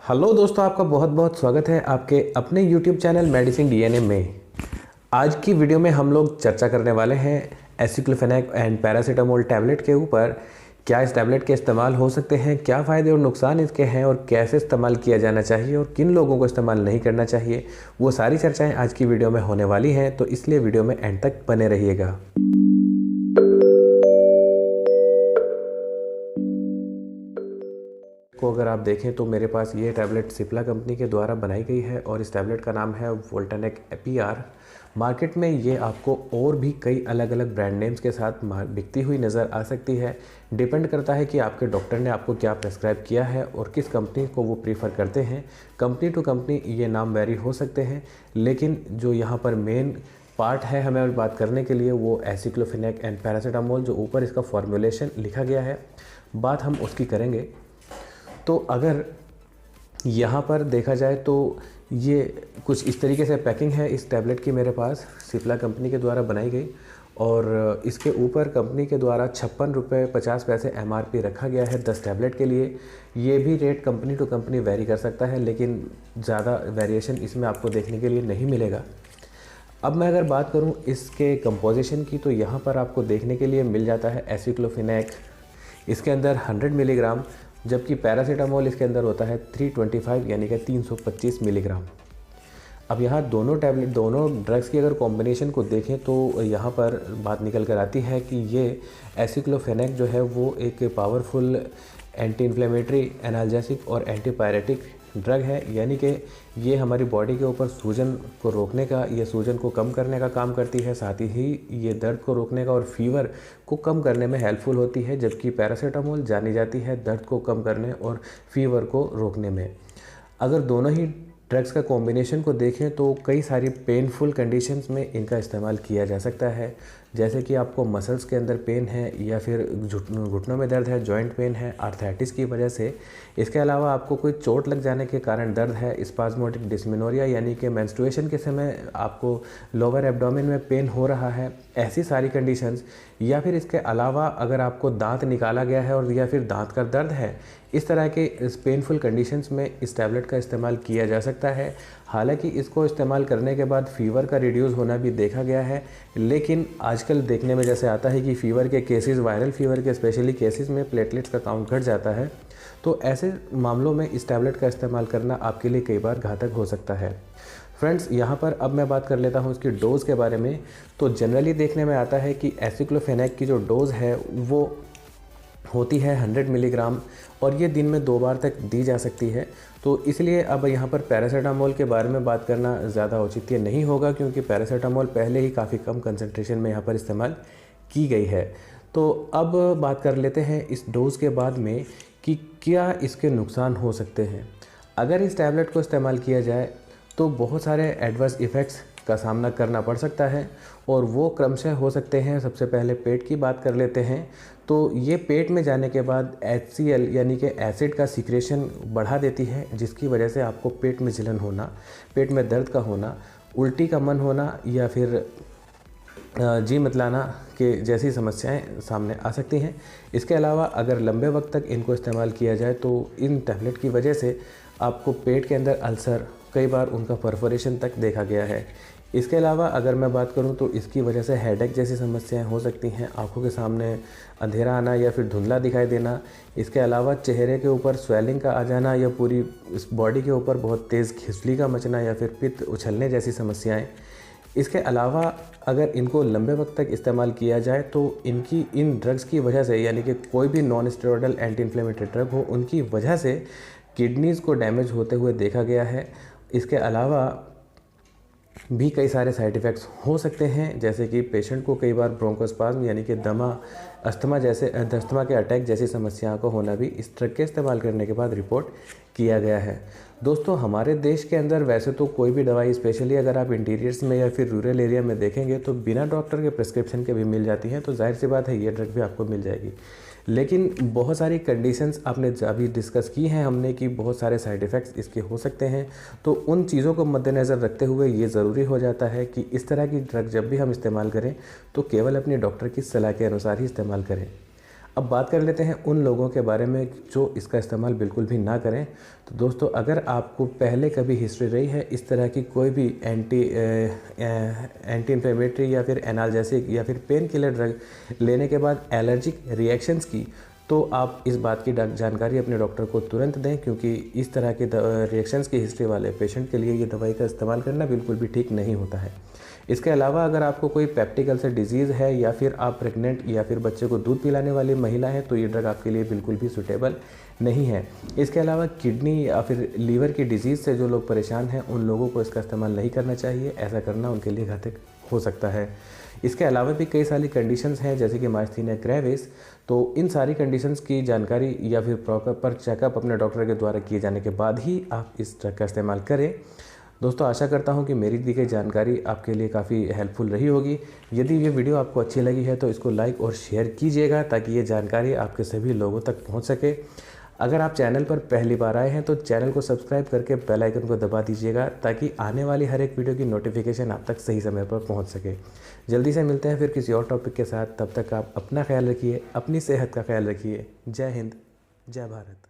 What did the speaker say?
Hello दोस्तों, आपका बहुत बहुत स्वागत है आपके अपने YouTube चैनल मेडिसिन डीएनए में। आज की वीडियो में हम लोग चर्चा करने वाले हैं एसिक्लोफेनेक एंड पैरासीटामोल टैबलेट के ऊपर। क्या इस टैबलेट के इस्तेमाल हो सकते हैं, क्या फ़ायदे और नुकसान इसके हैं और कैसे इस्तेमाल किया जाना चाहिए और किन लोगों को इस्तेमाल नहीं करना चाहिए, वो सारी चर्चाएँ आज की वीडियो में होने वाली हैं। तो इसलिए वीडियो में एंड तक बने रहिएगा। को अगर आप देखें तो मेरे पास ये टैबलेट सिप्ला कंपनी के द्वारा बनाई गई है और इस टैबलेट का नाम है वोल्टानेक एपीआर। मार्केट में ये आपको और भी कई अलग अलग ब्रांड नेम्स के साथ बिकती हुई नज़र आ सकती है। डिपेंड करता है कि आपके डॉक्टर ने आपको क्या प्रेस्क्राइब किया है और किस कंपनी को वो प्रीफर करते हैं। कंपनी टू कंपनी ये नाम वेरी हो सकते हैं, लेकिन जो यहाँ पर मेन पार्ट है हमें बात करने के लिए वो एसिक्लोफेनेक एंड पैरासीटामोल, जो ऊपर इसका फॉर्मूलेशन लिखा गया है, बात हम उसकी करेंगे। तो अगर यहाँ पर देखा जाए तो ये कुछ इस तरीके से पैकिंग है इस टैबलेट की मेरे पास, सिप्ला कंपनी के द्वारा बनाई गई। और इसके ऊपर कंपनी के द्वारा 56 रुपये 50 पैसे MRP रखा गया है 10 टैबलेट के लिए। ये भी rate company to company vary कर सकता है, लेकिन ज़्यादा वेरिएशन इसमें आपको देखने के लिए नहीं मिलेगा। अब मैं अगर बात करूं इसके कंपोजिशन की, तो यहाँ पर आपको देखने के लिए मिल जाता है एसिक्लोफेनेक इसके अंदर 100 मिलीग्राम, जबकि पैरासीटामोल इसके अंदर होता है 325 यानी कि 325 मिलीग्राम। अब यहाँ दोनों ड्रग्स की अगर कॉम्बिनेशन को देखें तो यहाँ पर बात निकल कर आती है कि ये एसिक्लोफेनेक जो है वो एक पावरफुल एंटी इन्फ्लेमेटरी, एनाल्जेसिक और एंटीपायरेटिक ड्रग है। यानी कि ये हमारी बॉडी के ऊपर सूजन को रोकने का, ये सूजन को कम करने का काम करती है, साथ ही ये दर्द को रोकने का और फीवर को कम करने में हेल्पफुल होती है। जबकि पैरासीटामोल जानी जाती है दर्द को कम करने और फीवर को रोकने में। अगर दोनों ही ड्रग्स का कॉम्बिनेशन को देखें तो कई सारी पेनफुल कंडीशंस में इनका इस्तेमाल किया जा सकता है, जैसे कि आपको मसल्स के अंदर पेन है या फिर घुटनों में दर्द है, जॉइंट पेन है आर्थराइटिस की वजह से। इसके अलावा आपको कोई चोट लग जाने के कारण दर्द है, स्पाज्मोटिक डिस्मेनोरिया यानी कि मेंस्ट्रुएशन के समय आपको लोअर एब्डोमेन में पेन हो रहा है, ऐसी सारी कंडीशंस। या फिर इसके अलावा अगर आपको दांत निकाला गया है और या फिर दांत का दर्द है, इस तरह के इस पेनफुल कंडीशंस में इस टैबलेट का इस्तेमाल किया जा सकता है। हालांकि इसको इस्तेमाल करने के बाद फ़ीवर का रिड्यूस होना भी देखा गया है, लेकिन आजकल देखने में जैसे आता है कि फ़ीवर के केसेस, वायरल फ़ीवर के स्पेशली केसेस में प्लेटलेट्स का काउंट घट जाता है। तो ऐसे मामलों में इस टैबलेट का इस्तेमाल करना आपके लिए कई बार घातक हो सकता है। फ्रेंड्स, यहाँ पर अब मैं बात कर लेता हूँ इसकी डोज़ के बारे में। तो जनरली देखने में आता है कि एसिक्लोफेनेक की जो डोज़ है वो होती है 100 मिलीग्राम और ये दिन में 2 बार तक दी जा सकती है। तो इसलिए अब यहाँ पर पैरासीटामोल के बारे में बात करना ज़्यादा औचित्य नहीं होगा, क्योंकि पैरासीटामोल पहले ही काफ़ी कम कंसंट्रेशन में यहाँ पर इस्तेमाल की गई है। तो अब बात कर लेते हैं इस डोज़ के बाद में कि क्या इसके नुकसान हो सकते हैं। अगर इस टैबलेट को इस्तेमाल किया जाए तो बहुत सारे एडवर्स इफ़ेक्ट्स का सामना करना पड़ सकता है और वो क्रमशः हो सकते हैं। सबसे पहले पेट की बात कर लेते हैं। तो ये पेट में जाने के बाद HCl यानी कि एसिड का सीक्रेशन बढ़ा देती है, जिसकी वजह से आपको पेट में जलन होना, पेट में दर्द का होना, उल्टी का मन होना या फिर जी मतलाना के जैसी समस्याएं सामने आ सकती हैं। इसके अलावा अगर लंबे वक्त तक इनको इस्तेमाल किया जाए तो इन टैबलेट की वजह से आपको पेट के अंदर अल्सर, कई बार उनका परफोरेशन तक देखा गया है। इसके अलावा अगर मैं बात करूं तो इसकी वजह से हेडेक जैसी समस्याएं हो सकती हैं, आंखों के सामने अंधेरा आना या फिर धुंधला दिखाई देना। इसके अलावा चेहरे के ऊपर स्वेलिंग का आ जाना या पूरी इस बॉडी के ऊपर बहुत तेज़ खिसली का मचना या फिर पित्त उछलने जैसी समस्याएं। इसके अलावा अगर इनको लंबे वक्त तक इस्तेमाल किया जाए तो इन ड्रग्स की वजह से, यानी कि कोई भी non steroidal anti inflammatory drug हो, उनकी वजह से किडनीज़ को डैमेज होते हुए देखा गया है। इसके अलावा भी कई सारे साइड इफ़ेक्ट्स हो सकते हैं, जैसे कि पेशेंट को कई बार ब्रोंकोस्पाज्म यानी कि अस्थमा के अटैक जैसी समस्याओं को होना भी इस ड्रग के इस्तेमाल करने के बाद रिपोर्ट किया गया है। दोस्तों, हमारे देश के अंदर वैसे तो कोई भी दवाई, स्पेशली अगर आप इंटीरियर्स में या फिर रूरल एरिया में देखेंगे तो बिना डॉक्टर के प्रिस्क्रिप्शन के भी मिल जाती हैं। तो जाहिर सी बात है ये ड्रग भी आपको मिल जाएगी, लेकिन बहुत सारी कंडीशंस आपने अभी डिस्कस की हैं हमने कि बहुत सारे साइड इफ़ेक्ट्स इसके हो सकते हैं। तो उन चीज़ों को मद्देनज़र रखते हुए ये ज़रूरी हो जाता है कि इस तरह की ड्रग जब भी हम इस्तेमाल करें तो केवल अपने डॉक्टर की सलाह के अनुसार ही इस्तेमाल करें। अब बात कर लेते हैं उन लोगों के बारे में जो इसका इस्तेमाल बिल्कुल भी ना करें। तो दोस्तों, अगर आपको पहले कभी हिस्ट्री रही है इस तरह की कोई भी एंटी इन्फ्लेमेटरी या फिर एनाल्जेसिक या फिर पेन किलर ड्रग लेने के बाद एलर्जिक रिएक्शंस की, तो आप इस बात की जानकारी अपने डॉक्टर को तुरंत दें, क्योंकि इस तरह के रिएक्शंस की हिस्ट्री वाले पेशेंट के लिए ये दवाई का इस्तेमाल करना बिल्कुल भी ठीक नहीं होता है। इसके अलावा अगर आपको कोई पेप्टिक अल्सर डिजीज़ है या फिर आप प्रेग्नेंट या फिर बच्चे को दूध पिलाने वाली महिला है, तो ये ड्रग आपके लिए बिल्कुल भी सूटेबल नहीं है। इसके अलावा किडनी या फिर लीवर की डिजीज़ से जो लोग परेशान हैं, उन लोगों को इसका इस्तेमाल नहीं करना चाहिए। ऐसा करना उनके लिए घातक हो सकता है। इसके अलावा भी कई सारी कंडीशंस हैं, जैसे कि माइस्थीनिया ग्रेविस। तो इन सारी कंडीशंस की जानकारी या फिर प्रॉपर चेकअप अपने डॉक्टर के द्वारा किए जाने के बाद ही आप इस ड्रग का इस्तेमाल करें। दोस्तों, आशा करता हूं कि मेरी दी गई जानकारी आपके लिए काफ़ी हेल्पफुल रही होगी। यदि ये वीडियो आपको अच्छी लगी है तो इसको लाइक और शेयर कीजिएगा, ताकि ये जानकारी आपके सभी लोगों तक पहुंच सके। अगर आप चैनल पर पहली बार आए हैं तो चैनल को सब्सक्राइब करके बेल आइकन को दबा दीजिएगा, ताकि आने वाली हर एक वीडियो की नोटिफिकेशन आप तक सही समय पर पहुंच सके। जल्दी से मिलते हैं फिर किसी और टॉपिक के साथ। तब तक आप अपना ख्याल रखिए, अपनी सेहत का ख्याल रखिए। जय हिंद, जय भारत।